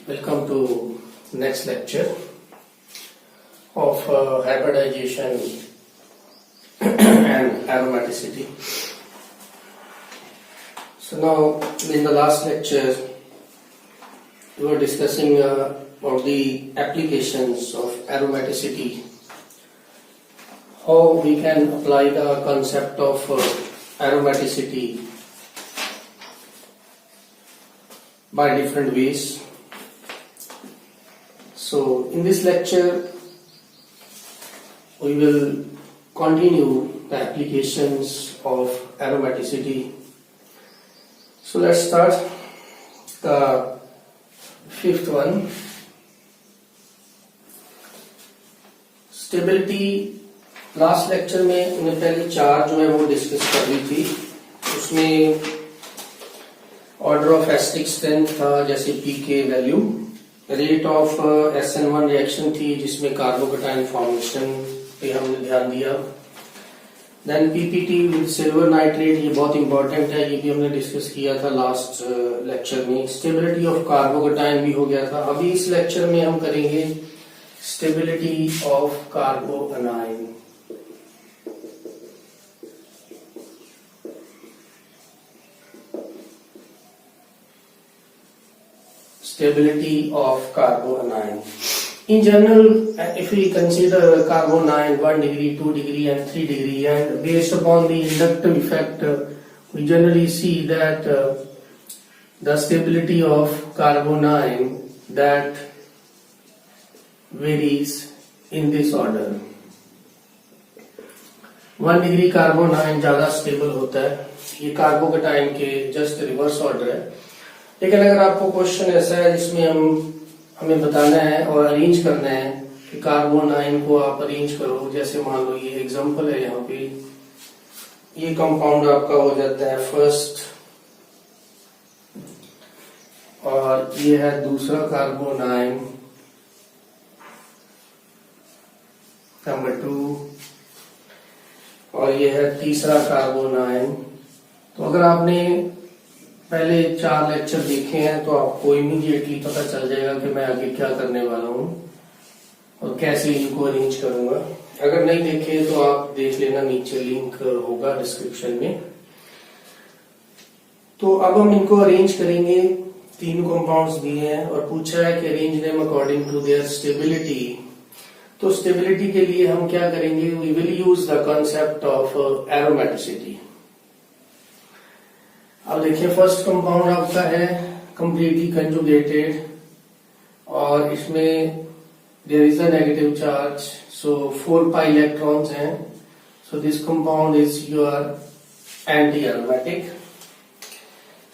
Welcome to next lecture of hybridization and aromaticity. So now in the last lecture we were discussing about the applications of aromaticity, how we can apply the concept of aromaticity by different ways. So in this lecture we will continue the applications of aromaticity. So let's start the fifth one, stability. Last lecture में हमने पहले चार जो है वो discuss कर ली थी. उसमें ऑर्डर ऑफ एसिडिक स्ट्रेंथ था, जैसे pK value, rate of SN1 reaction थी जिसमें कार्बोकेटाइन फॉर्मेशन पे हमने ध्यान दिया. Then PPT with silver nitrate, ये बहुत इंपॉर्टेंट है, ये भी हमने डिस्कस किया था लास्ट लेक्चर में. स्टेबिलिटी ऑफ कार्बोकेटाइन भी हो गया था. अभी इस लेक्चर में हम करेंगे stability of carboanion. Stability of carboanion. In general, if we consider carboanion 1 degree, 2 degree and 3 degree, and based upon the inductive effect, we generally see that the stability of carboanion that varies in this order. 1 degree कार्बोनाइन ज्यादा stable होता है. ये carbocation के just reverse order है. लेकिन अगर आपको question ऐसा है जिसमें हमें बताना है और अरेंज करना है कि कार्बोनाइन को आप अरेंज करो, जैसे मान लो ये एग्जांपल है, यहाँ पे ये कंपाउंड आपका हो जाता है फर्स्ट और ये है दूसरा कार्बोनाइन नंबर 2 और ये है तीसरा कार्बोनाइन. तो अगर आपने पहले 4 लेक्चर देखे हैं तो आपको इमीडिएटली पता चल जाएगा कि मैं आगे क्या करने वाला हूं और कैसे इनको अरेंज करूंगा. अगर नहीं देखे तो आप देख लेना, नीचे लिंक होगा डिस्क्रिप्शन में. तो अब हम इनको अरेंज करेंगे. 3 कंपाउंड्स दिए हैं और पूछा है कि arrange them according to their stability. तो स्टेबिलिटी के लिए हम क्या करेंगे, we will use the concept of aromaticity. अब देखिए फर्स्ट कंपाउंड आपका है कंप्लीटली कंजुगेटेड और इसमें there is a negative charge, so 4 pi electrons हैं. So this compound is your anti aromatic.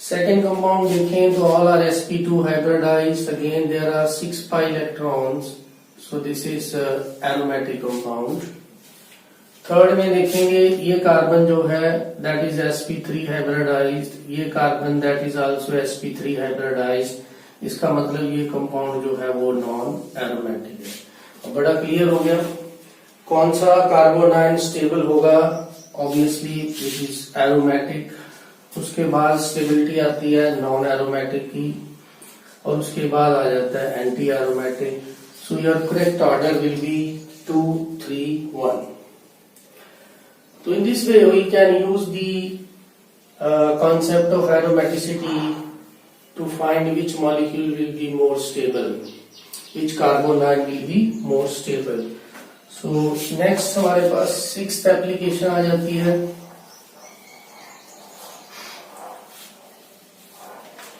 Second compound देखें तो all are sp2 hybridised. Again there are 6 pi electrons, so this is aromatic compound. Third में देखेंगे ये carbon जो है that is sp3 hybridised, ये carbon that is also sp3 hybridised. इसका मतलब ये कंपाउंड जो है वो नॉन एरोमेटिक है. बड़ा क्लियर हो गया कौन सा कार्बोनाइन स्टेबल होगा. Obviously this is aromatic. उसके बाद स्टेबिलिटी आती है नॉन एरोमेटिक की और उसके बाद आ जाता है anti aromatic. So your correct order will be 2, 3, 1. So in this way we can use the concept of aromaticity to find which molecule will be more stable, which carbonyl will be more stable. So next हमारे पास 6th application आ जाती है.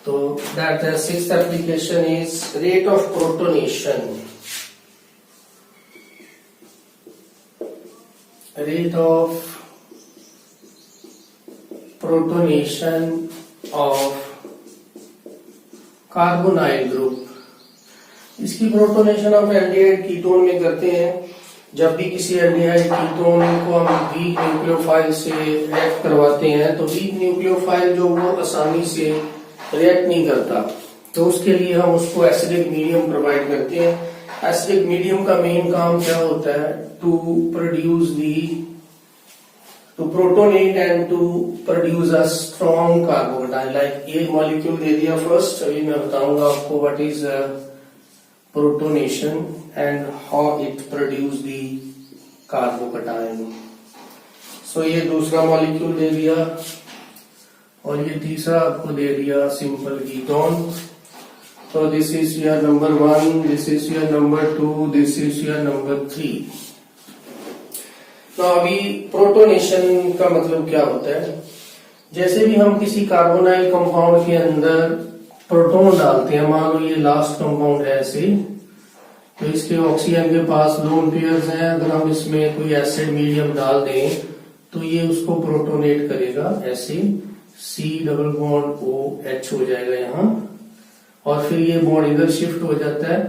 तो that the 6th application is rate of protonation. Rate of protonation of carbonyl group. इसकी protonation हम aldehyde ketone में करते हैं. जब भी किसी एल्डिहाइड कीटोन को हम वीक न्यूक्लियोफाइल से रिएक्ट करवाते हैं तो वीक न्यूक्लियोफाइल जो वो आसानी से रिएक्ट नहीं करता, तो उसके लिए हम उसको एसिडिक मीडियम प्रोवाइड करते हैं. एसिडिक मीडियम का मेन काम क्या होता है, to produce the to protonate and to produce a strong carbocation. Like एक मॉलिक्यूल दे दिया फर्स्ट, अभी मैं बताऊंगा आपको what is protonation and how it produce the carbocation. So ये दूसरा मॉलिक्यूल दे दिया और ये तीसरा आपको दे दिया simple ketone. So this is your number 1, this is your number 2, this is your number 3. Now अभी प्रोटोनेशन का मतलब क्या होता है? जैसे भी हम किसी कार्बोनाइल कंपाउंड के अंदर प्रोटॉन डालते हैं, मान लो ये लास्ट कंपाउंड है ऐसे, तो इसके ऑक्सीजन के पास लोन पेयर्स हैं. अगर हम इसमें कोई एसिड मीडियम डाल दें तो ये उसको प्रोटोनेट करेगा ऐसे, C डबल बॉन्ड OH हो जाएगा यहाँ, और फिर ये बॉन्ड इधर शिफ्ट हो जाता है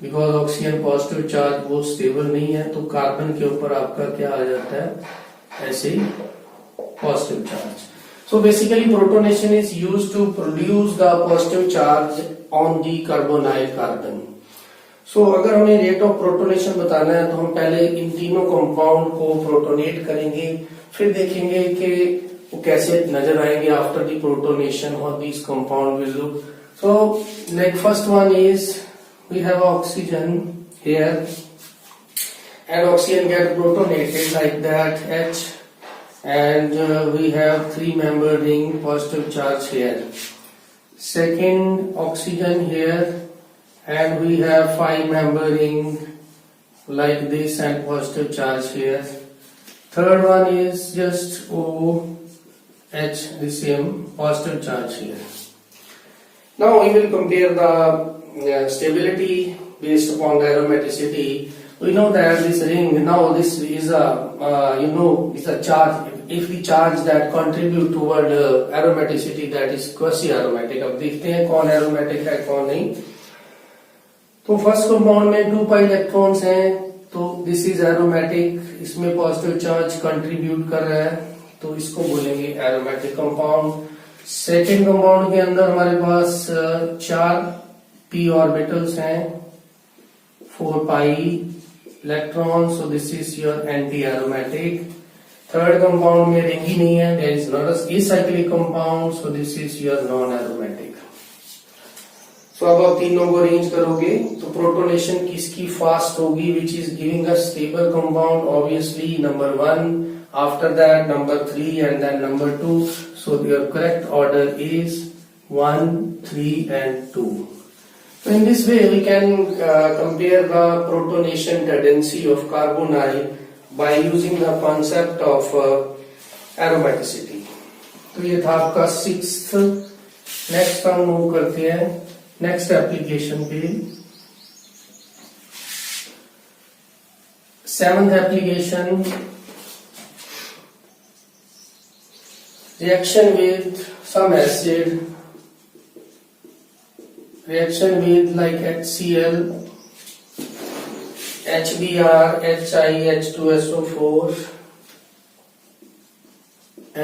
बिकॉज ऑक्सीजन पॉजिटिव चार्ज वो स्टेबल नहीं है, तो कार्बन के ऊपर आपका क्या आ जाता है ऐसे positive charge. So basically protonation is used to produce the positive charge on the carbonyl carbon. So अगर हमें रेट ऑफ प्रोटोनेशन बताना है तो हम पहले इन तीनों कंपाउंड को प्रोटोनेट करेंगे, फिर देखेंगे कि वो कैसे नजर आएंगे आफ्टर दी प्रोटोनेशन और this compound will look. So, like first one is we have oxygen here, and oxygen get protonated like that H, and we have 3-member ring positive charge here. Second oxygen here, and we have 5-member ring like this and positive charge here. Third one is just OH, the same positive charge here. Now we will compare the stability based upon the aromaticity. We know that this ring, now this is a it's a charge. If we charge that contribute toward aromaticity, that is quasi-aromatic. अब देखते हैं कौन aromatic है कौन नहीं. तो first compound में 2 pi electrons हैं, तो दिस इज एरोमेटिक, इसमें पॉजिटिव चार्ज कंट्रीब्यूट कर रहा है, तो इसको बोलेंगे एरोमेटिक कंपाउंड. सेकेंड कंपाउंड के अंदर हमारे पास 4 p ऑर्बिटल्स हैं, 4 pi electron, so this is your anti aromatic. Third compound में रिंग ही नहीं है, there is not a acyclic compound, so this is your non aromatic. So अब आप तीनों को अरेंज करोगे तो प्रोटोनेशन किसकी फास्ट होगी, which is giving a stable compound, obviously number 1, after that number 3 and then number 2. So your correct order is 1, 3 and 2. So in this way we can compare the protonation tendency of carbonyl by using the concept of aromaticity. तो ये था आपका 6th. Next हम move करते हैं next application पे. 7th application, reaction with some acid, reaction with like HCl, HBr, HI, H2SO4,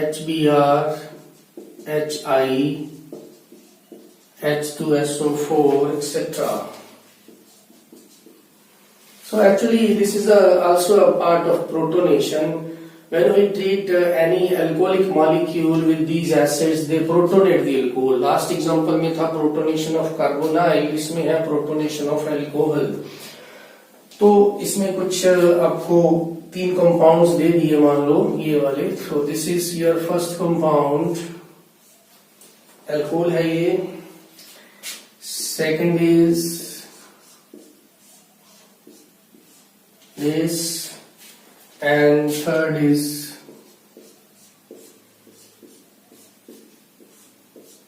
HBr, HI, H2SO4, etc. So actually this is also a part of protonation. When we treat any alcoholic molecule with these acids, they protonate the alcohol. Last example में था protonation of carbonyl, इसमें है protonation of alcohol. तो इसमें कुछ आपको 3 compounds दे दिए, मान लो ये वाले. So this is your first compound, alcohol है ये. Second is this. And third is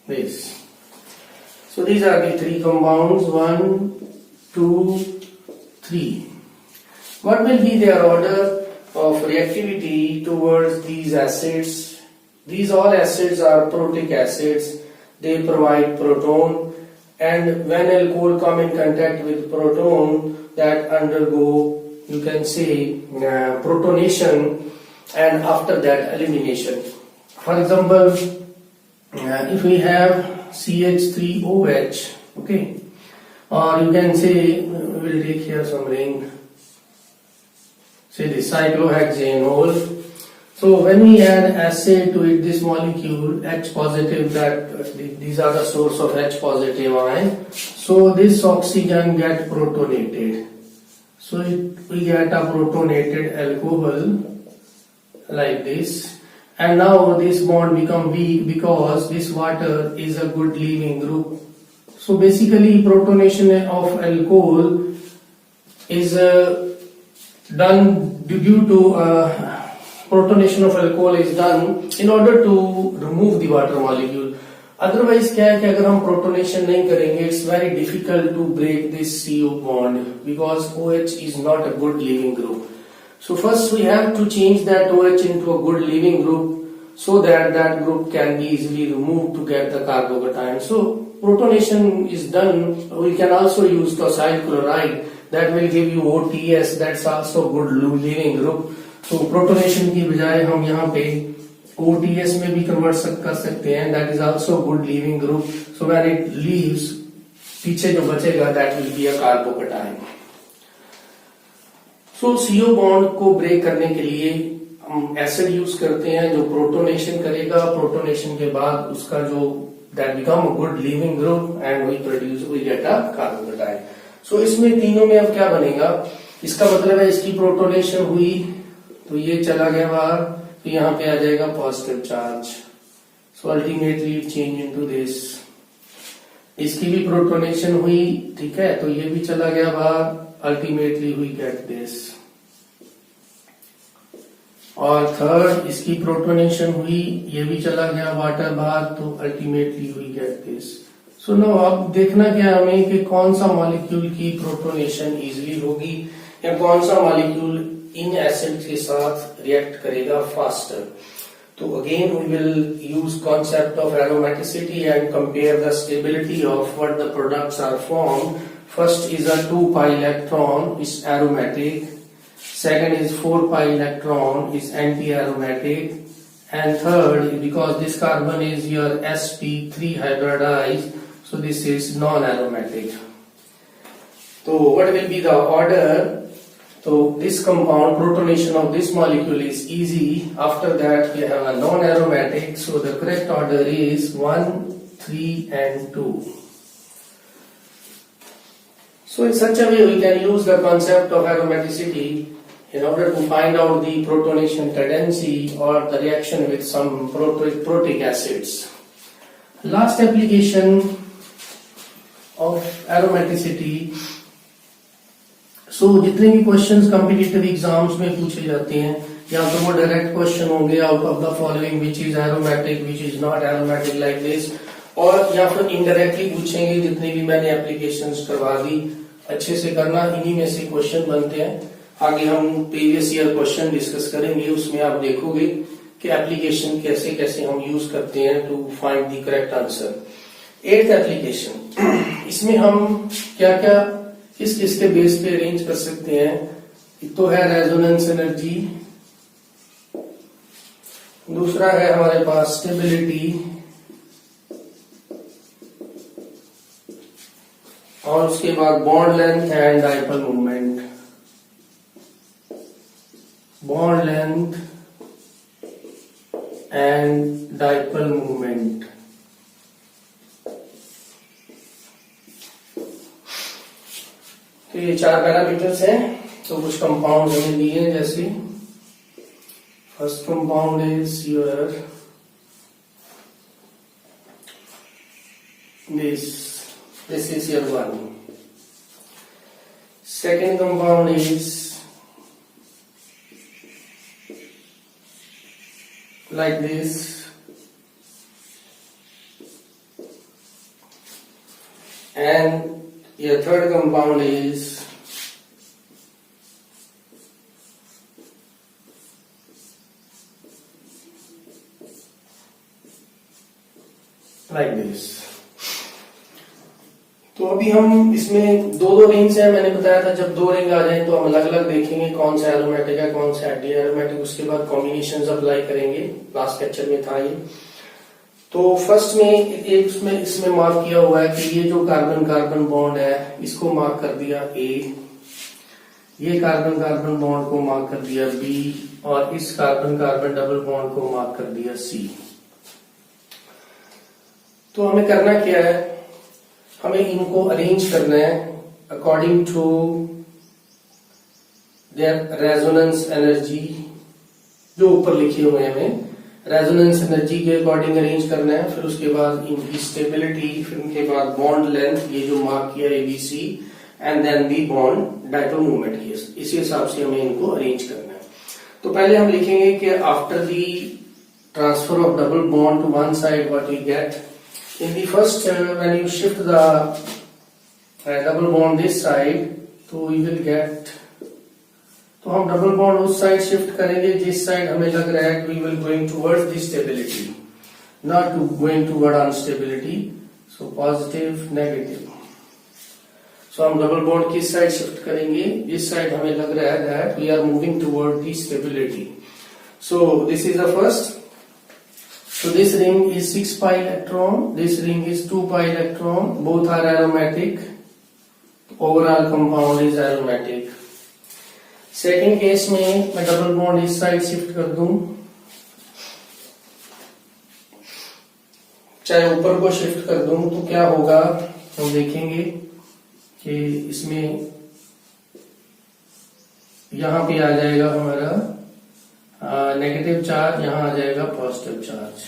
this. So these are the 3 compounds, 1, 2, 3. What will be their order of reactivity towards these acids? These all acids are protic acids. They provide proton, and when alcohol come in contact with proton, that undergo, you can say, protonation, and after that elimination. For example, if we have CH3OH, okay, or you can say, we'll take here some ring, say the cyclohexanol. So when we add acid to it, this molecule H positive, that these are the source of H positive ion. So this oxygen get protonated. So we get a protonated alcohol like this. And now this bond become weak because this water is a good leaving group. So basically protonation of alcohol is done due to protonation of alcohol is done in order to remove the water molecule. Otherwise क्या है कि अगर हम protonation नहीं करेंगे, it's very difficult to break this CO bond because OH is not a good leaving group. So first we have to change that OH into a good leaving group so that that group can be easily removed to get the carbocation. So protonation is done. We can also use tosyl chloride that will give you OTS. That's also good leaving group. तो protonation की बजाय हम यहाँ पे OTS में भी convert कर सकते हैं. That is also good leaving group. So when it leaves, पीछे जो बचेगा that will be a carbocation. So CO bond को ब्रेक करने के लिए हम एसिड यूज करते हैं जो प्रोटोनेशन करेगा. प्रोटोनेशन के बाद उसका जो that become a good leaving group and we get a carbocation. So इसमें तीनों में अब क्या बनेगा, इसका मतलब है इसकी प्रोटोनेशन हुई तो ये चला गया बाहर, तो यहाँ पे आ जाएगा positive charge. So ultimately it change into this. इसकी भी प्रोटोनेशन हुई, ठीक है, तो ये भी चला गया बाहर, अल्टीमेटली वी गेट दिस. और थर्ड, इसकी प्रोटोनेशन हुई, ये भी चला गया वाटर बाहर, तो ultimately we get this. So no अब देखना क्या हमें कि कौन सा मॉलिक्यूल की प्रोटोनेशन इजीली होगी या कौन सा मॉलिक्यूल इन एसिड के साथ रिएक्ट करेगा फास्टर. तो again we will use concept of aromaticity and compare the stability of what the products are formed. First is a 2 pi electron is aromatic. Second is 4 pi electron is anti-aromatic. And third, because this carbon is your sp3 hybridized, so this is non-aromatic. So what will be the order? So this compound, protonation of this molecule is easy. After that we have a non-aromatic. So the correct order is 1, 3 and 2. So in such a way we can use the concept of aromaticity in order to find out the protonation tendency or the reaction with some protic acids. Last application of aromaticity. सो जितने भी questions competitive exams में पूछे जाते हैं या तो वो direct question होंगे out of the following which is aromatic, which is not aromatic like this, और या फिर इनडायरेक्टली पूछेंगे. जितने भी मैंने एप्लीकेशंस करवा दी अच्छे से करना, इन्हीं में से क्वेश्चन बनते हैं. आगे हम प्रीवियस ईयर क्वेश्चन डिस्कस करेंगे, उसमें आप देखोगे कि एप्लीकेशन कैसे कैसे हम यूज करते हैं to find the correct answer. 8th application, इसमें हम क्या क्या किस किस के बेस पे अरेंज कर सकते हैं. एक तो है रेजोनेंस एनर्जी, दूसरा है हमारे पास स्टेबिलिटी, और उसके बाद bond length and dipole movement. Bond length and dipole movement. तो ये 4 पैरामीटर्स हैं. तो कुछ कंपाउंड हमें दिए हैं, जैसे first compound is your this is your 1. Second compound is like this. And your third compound is like this. तो अभी हम इसमें दो रिंग्स हैं. मैंने बताया था जब 2 रिंग आ जाए तो हम अलग अलग देखेंगे कौन सा एरोमेटिक है कौन सा एंटी एरोमेटिक. उसके बाद कॉम्बिनेशंस अप्लाई करेंगे. लास्ट लेक्चर में था ये. तो फर्स्ट में एक इसमें मार्क किया हुआ है कि ये जो कार्बन कार्बन बॉन्ड है इसको मार्क कर दिया A. ये कार्बन कार्बन बॉन्ड को मार्क कर दिया B और इस कार्बन कार्बन डबल बॉन्ड को मार्क कर दिया C। तो हमें करना क्या है, हमें इनको अरेंज करना है according to their resonance energy, जो ऊपर लिखे हुए हैं हमें रेजोनेंस एनर्जी के अकॉर्डिंग अरेंज करना है। फिर उसके बाद इनकी स्टेबिलिटी, फिर उनके बाद बॉन्ड लेंथ, ये जो मार्क किया ABC, and then the bond dipole movement की, इसी हिसाब से हमें इनको अरेंज करना है। तो पहले हम लिखेंगे कि after the transfer of double bond to one side what we get in the first, when you shift the double bond this side, तो वी विल गेट, तो हम डबल बॉन्ड उस साइड शिफ्ट करेंगे जिस साइड हमें लग रहा है कि we will going towards the stability, not to going toward unstability, so positive negative. So हम डबल बॉन्ड किस साइड शिफ्ट करेंगे, जिस साइड हमें लग रहा है that we are moving toward the stability. So this is the first, so this ring is 6 pi electron, this ring is 2 pi electron, both are aromatic, overall compound is aromatic। Second case में मैं double bond इस side shift कर दूं, चाहे ऊपर को shift कर दूं, तो क्या होगा हम देखेंगे कि इसमें यहां पे आ जाएगा हमारा नेगेटिव चार्ज, यहां आ जाएगा पॉजिटिव चार्ज।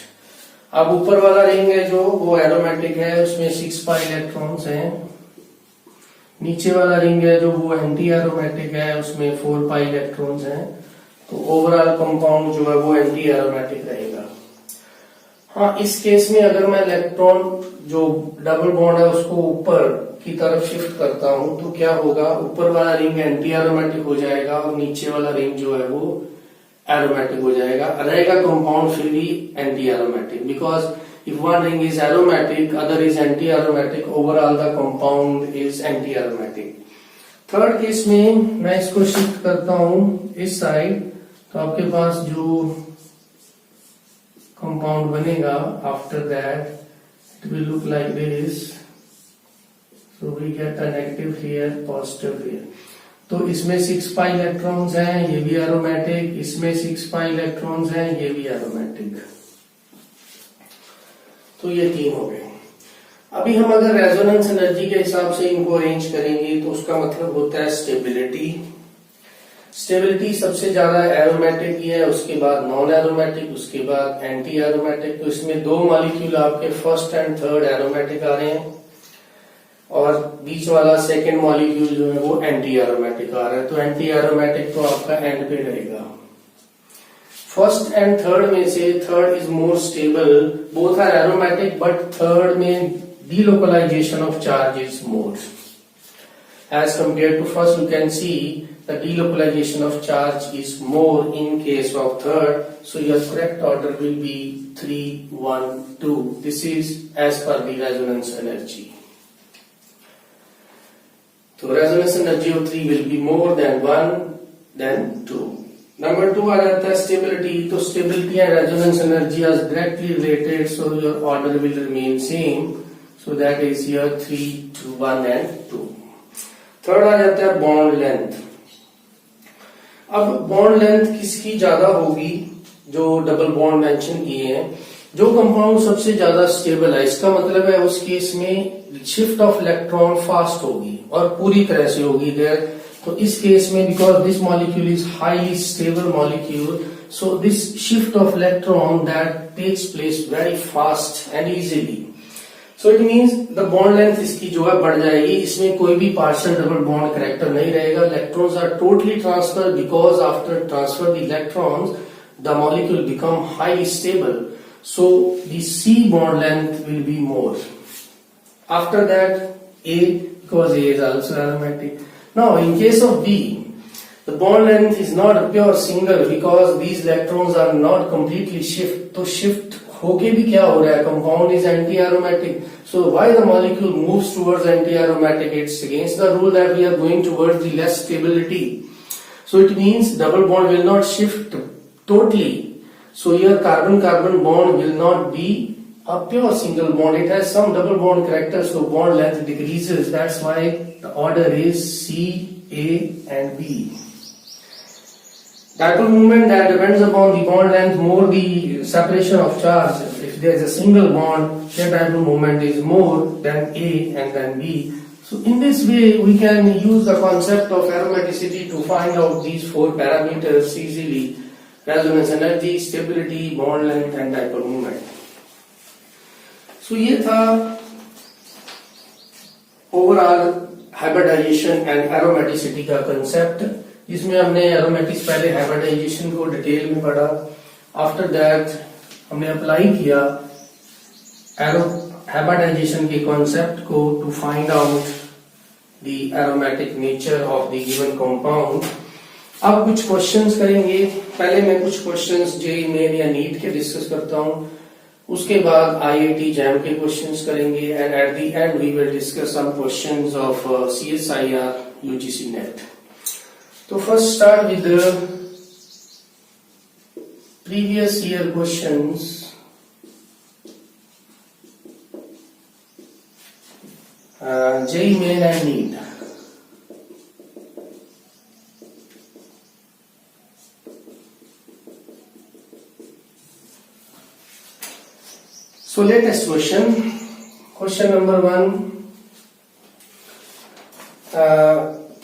अब ऊपर वाला रिंग है जो वो एरोमेटिक है, उसमें 6 पाई इलेक्ट्रॉन्स हैं। नीचे वाला रिंग है जो वो एंटी एरोमेटिक है, उसमें 4 पाई इलेक्ट्रॉन्स हैं। तो ओवरऑल कंपाउंड जो है वो एंटी एरोमेटिक रहेगा। हाँ, इस केस में अगर मैं इलेक्ट्रॉन जो डबल बॉन्ड है उसको ऊपर की तरफ शिफ्ट करता हूं, तो क्या होगा, ऊपर वाला रिंग एंटी एरोमेटिक हो जाएगा और नीचे वाला रिंग जो है वो एरोमेटिक हो जाएगा। रहेगा कंपाउंड फिर भी anti aromatic, because if one ring is aromatic, other is anti-aromatic, overall the compound is anti-aromatic। Third case में मैं इसको शिफ्ट करता हूं इस साइड, तो आपके पास जो कंपाउंड बनेगा after that it will look like this, so we get a negative here, positive here. तो इसमें 6 पाई इलेक्ट्रॉन्स हैं, ये भी एरोमेटिक, इसमें 6 पाई इलेक्ट्रॉन्स हैं, ये भी एरोमेटिक। तो ये 3 हो गए। अभी हम अगर रेजोनेंस एनर्जी के हिसाब से इनको अरेंज करेंगे तो उसका मतलब होता है स्टेबिलिटी। स्टेबिलिटी सबसे ज्यादा एरोमेटिक ही है, उसके बाद नॉन एरोमेटिक, उसके बाद एंटी एरोमेटिक। तो इसमें 2 मॉलिक्यूल आपके फर्स्ट एंड थर्ड एरोमेटिक आ रहे हैं और बीच वाला सेकेंड मॉलिक्यूल जो है वो एंटी एरोमेटिक आ रहा है। तो एंटी एरोमेटिक तो आपका एंड पे रहेगा। फर्स्ट एंड थर्ड में से third is more stable, both are aromatic, but third में delocalization of charge is more as compared to first। You can see the delocalization of charge is more in case of third, so your correct order will be 3 1 2। This is as per the resonance energy। So resonance energy of 3 will be more than 1 than 2। Number 2 आ जाता है stability. तो stability and resonance energy are directly related, so your order will remain same. So that is here 3 2 1 and 2। Third आ जाता है bond length. अब bond length किसकी ज्यादा होगी, जो डबल बॉन्ड मेंशन किए हैं, जो कंपाउंड सबसे ज्यादा स्टेबल है, इसका मतलब है उस केस में शिफ्ट ऑफ इलेक्ट्रॉन फास्ट होगी और पूरी तरह से होगी देयर। तो इस केस में because this molecule is highly stable molecule, so this shift of electron that takes place very fast and easily. So it means the bond length इसकी जो है बढ़ जाएगी। इसमें कोई भी पार्शियल डबल बॉन्ड कैरेक्टर नहीं रहेगा। Electrons are totally transfer, because after transfer the electrons the molecule become highly stable, so the C bond length will be more। After that A, because A is also aromatic। Now in case of B, the bond length is not a pure single, because these electrons are not completely shift। तो shift होके भी क्या हो रहा है, compound is anti-aromatic, so why the molecule moves towards anti-aromatic? It's against the rule that we are going towards the less stability, so it means double bond will not shift totally। So your carbon-carbon bond will not be a pure single bond. It has some double bond character, so bond length decreases. That's why the order is C, A and B. Dipole moment that depends upon the bond length more the separation of charge. If there is a single bond, the dipole moment is more than A and then B. So in this way we can use the concept of aromaticity to find out these four parameters easily: resonance energy, stability, bond length and dipole moment. So ये था overall hybridization and aromaticity का concept, जिसमें हमने aromatics पहले hybridization को detail में पढ़ा। After that हमने अप्लाई किया हाइब्रिडाइजेशन के कॉन्सेप्ट को to find out the aromatic nature of the given compound. अब कुछ क्वेश्चंस करेंगे। पहले मैं कुछ क्वेश्चंस जेईई मेन या नीट के डिस्कस करता हूं, उसके बाद आईआईटी जैम के क्वेश्चंस करेंगे and at the end we will discuss some questions of CSIR UGC NET. तो first start with previous year questions. JEE Main and NEET. So latest question number 1,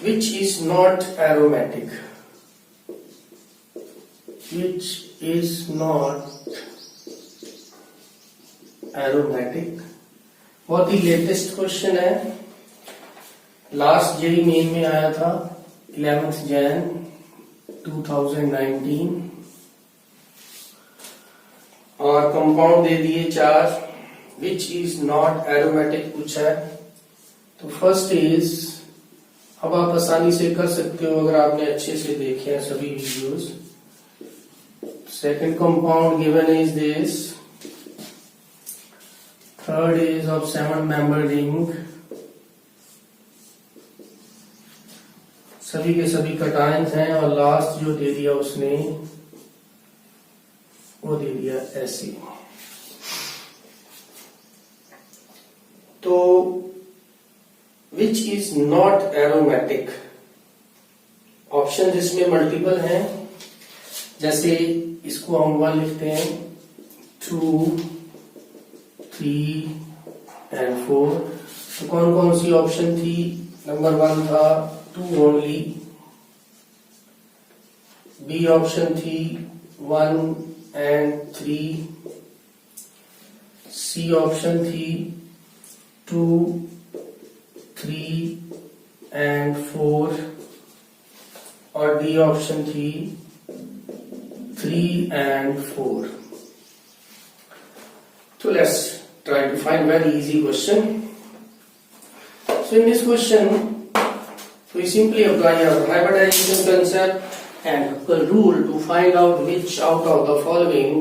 which is not aromatic? Which is not aromatic? बहुत ही latest question है, last JEE main में आया था 11 जैन 2019 और compound दे दिए 4, which is not aromatic पूछा है। तो फर्स्ट इज, अब आप आसानी से कर सकते हो अगर आपने अच्छे से देखे हैं सभी videos. Second compound given is this, third is of 7 member ring, सभी के सभी कटायंस हैं, और लास्ट जो दे दिया उसने वो दे दिया ऐसे। तो which is not aromatic, option इसमें मल्टीपल हैं, जैसे इसको हम 1 लिखते हैं, 2, 3 एंड 4। तो कौन कौन सी ऑप्शन थी? नंबर 1 था 2 ओनली, बी ऑप्शन थी 1 and 3, C ऑप्शन थी 2, 3 and 4, और D ऑप्शन थी 3 and 4। So let's try to find very easy question. So in this question we simply apply our hybridization concept and rule to find out which out of the following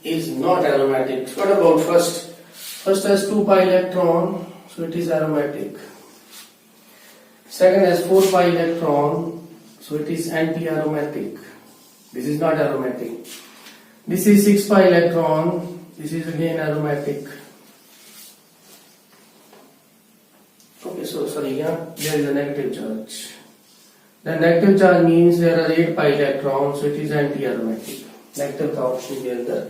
is not aromatic. What about first? First has 2 pi electron, so it is aromatic. Second has 4 pi electron, so it is anti-aromatic. This is not aromatic. This is 6 pi electron, this is again aromatic. Okay, so sorry, yeah, there is a negative charge. The negative charge means there are 8 pi electrons, so it is anti-aromatic. Negative का option के अंदर।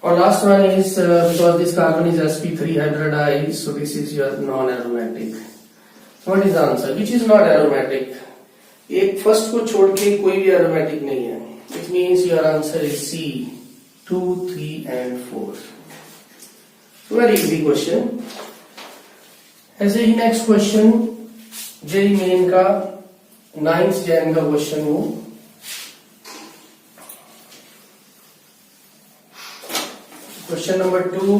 और last one is because this carbon is sp3 hybridized, so this is your non-aromatic. So what is the answer? Which is not aromatic? एक first को छोड़ के कोई भी aromatic नहीं है, which means your answer is C, 2, 3 and 4. So very easy question. ऐसे ही next question JEE main का 9th जैन का क्वेश्चन हो। Question number 2,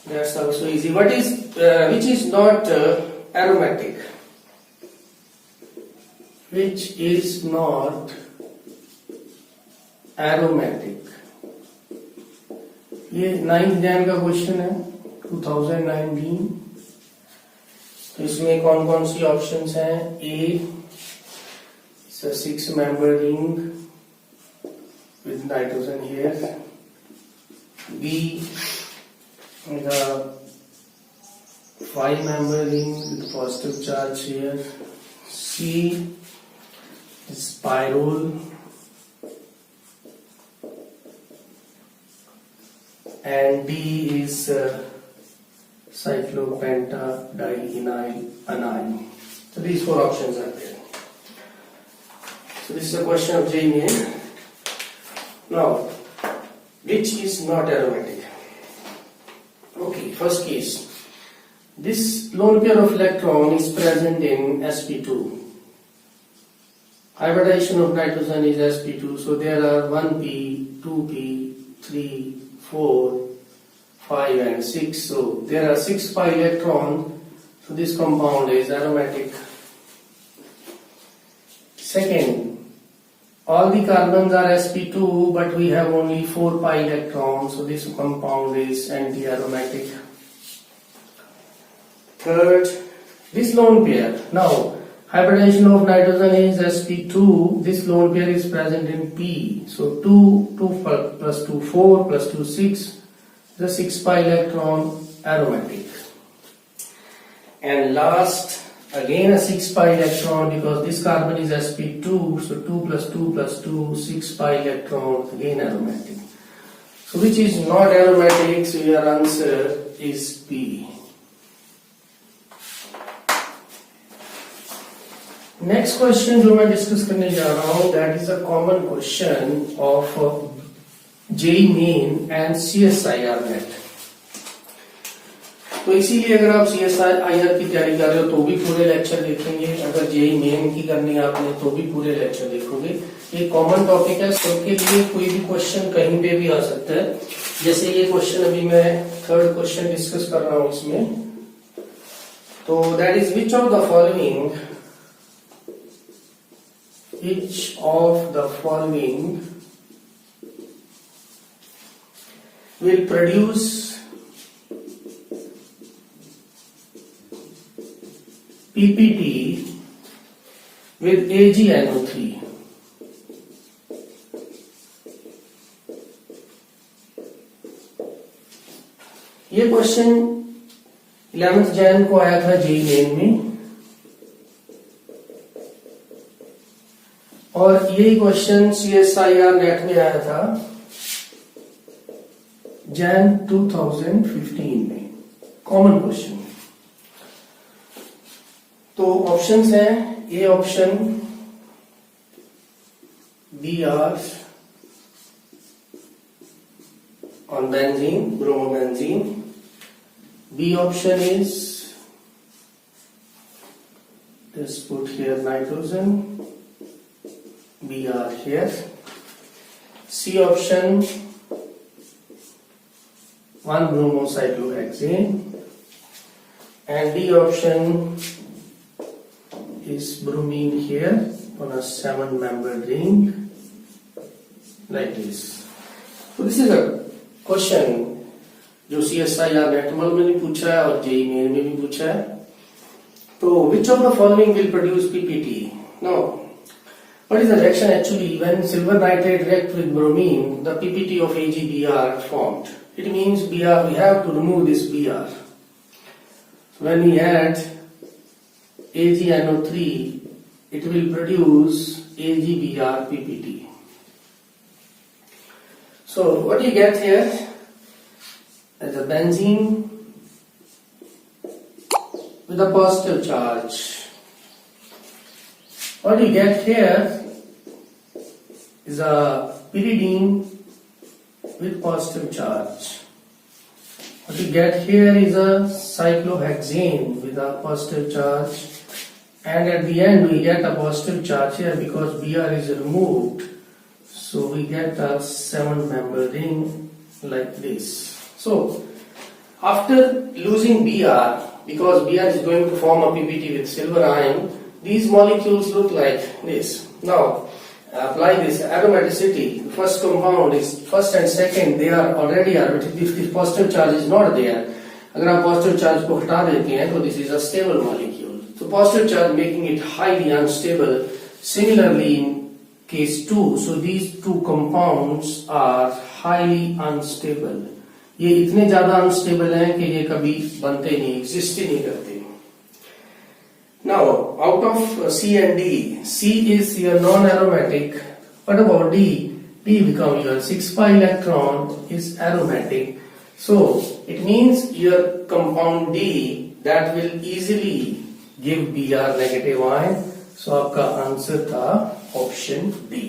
that's also easy. Which is not aromatic? Which is not aromatic? ये 9th Jain का question है 2019। तो इसमें कौन कौन सी ऑप्शंस हैं? ए, 6 member ring with nitrogen here. B, the 5-member ring with positive charge here. C is pyrrole, and D is cyclopentadienyl anion. So these 4 options are there. So this is a question of JEE Main. Now, which is not aromatic? Okay, first case. This lone pair of electron is present in sp2. Hybridization of nitrogen is sp2, so there are 1p, 2p, 3, 4, 5 and 6. So there are 6 pi electrons, so this compound is aromatic. Second, all the carbons are sp2, but we have only 4 pi electrons, so this compound is anti-aromatic. Third, this lone pair. Now, hybridization of nitrogen is sp2. This lone pair is present in p. So 2 plus 2 4 plus 2 6. The 6 pi electron aromatic. And last, again a 6 pi electron, because this carbon is sp2. So 2 plus 2 plus 2, 6 pi electron, again aromatic. So which is not aromatic? So your answer is B. Next question जो मैं discuss करने जा रहा हूं, that is a common question of JEE Main and CSIR net. तो इसीलिए अगर आप सीएसआईआर की तैयारी कर रहे हो तो भी पूरे लेक्चर देखेंगे, अगर जेईई मेन की करनी है आपने तो भी पूरे लेक्चर देखोगे. ये कॉमन टॉपिक है, सबके लिए कोई भी क्वेश्चन कहीं पे भी आ सकता है. जैसे ये क्वेश्चन अभी मैं थर्ड क्वेश्चन डिस्कस कर रहा हूं इसमें, तो that is which of the following each of the following will produce PPT with AgNO3. ये क्वेश्चन 11th जैन को आया था जेईई मेन में, और यही क्वेश्चन सीएसआईआर नेट में आया था जैन 2015 में. Common question. तो ऑप्शंस हैं, A option Br on benzene, bromobenzene. B option is, let's put here nitrogen, Br here. C option 1-bromocyclohexane, and D option is bromine here on a 7-membered ring like this. So this is a question जो CSIR नेटमल में भी पूछा है और JEE main में भी पूछा है. तो which of the following will produce PPT? Now, what is the reaction actually when silver nitrate react with bromine? The PPT of AgBr formed. It means Br, we have to remove this Br. So when we add AgNO3, it will produce AgBr PPT. So what do you get here? As a benzene with a positive charge. What you get here is a pyridine with positive charge. What you get here is a cyclohexane with a positive charge, and at the end we get a positive charge here because Br is removed, so we get a 7-member ring like this. So after losing Br, because Br is going to form a PPT with silver ion, these molecules look like this. Now apply this aromaticity. The first compound is first and second, they are already aromatic. If the positive charge is not there, अगर आप positive charge को हटा देते हैं तो this is a stable molecule. So positive charge making it highly unstable. Similarly in case 2, so these two compounds are highly unstable. ये इतने ज्यादा अनस्टेबल हैं कि ये कभी बनते ही नहीं, एग्जिस्ट ही नहीं करते. Now, out of C and D, C is your non-aromatic. What about D? D become your 6pi electron is aromatic. So, it means your compound D that will easily give Br negative ion. So, आपका answer था option D.